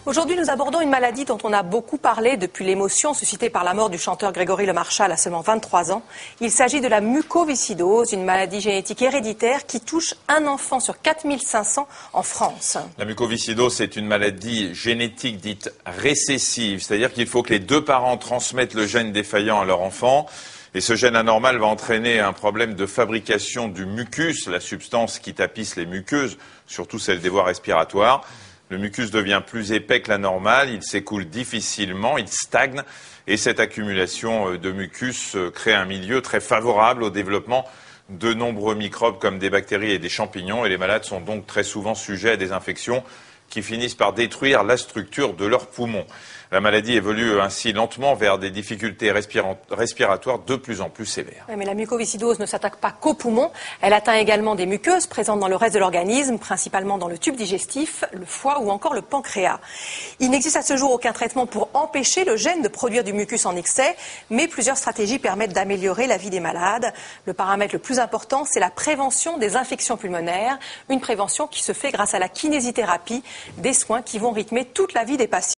Aujourd'hui, nous abordons une maladie dont on a beaucoup parlé depuis l'émotion suscitée par la mort du chanteur Grégory Le Marchal à seulement 23 ans. Il s'agit de la mucoviscidose, une maladie génétique héréditaire qui touche un enfant sur 4500 en France. La mucoviscidose, c'est une maladie génétique dite récessive, c'est-à-dire qu'il faut que les deux parents transmettent le gène défaillant à leur enfant. Et ce gène anormal va entraîner un problème de fabrication du mucus, la substance qui tapisse les muqueuses, surtout celle des voies respiratoires. Le mucus devient plus épais que la normale, il s'écoule difficilement, il stagne. Et cette accumulation de mucus crée un milieu très favorable au développement de nombreux microbes comme des bactéries et des champignons. Et les malades sont donc très souvent sujets à des infections qui finissent par détruire la structure de leurs poumons. La maladie évolue ainsi lentement vers des difficultés respiratoires de plus en plus sévères. Oui, mais la mucoviscidose ne s'attaque pas qu'aux poumons. Elle atteint également des muqueuses présentes dans le reste de l'organisme, principalement dans le tube digestif, le foie ou encore le pancréas. Il n'existe à ce jour aucun traitement pour empêcher le gène de produire du mucus en excès, mais plusieurs stratégies permettent d'améliorer la vie des malades. Le paramètre le plus important, c'est la prévention des infections pulmonaires, une prévention qui se fait grâce à la kinésithérapie, des soins qui vont rythmer toute la vie des patients.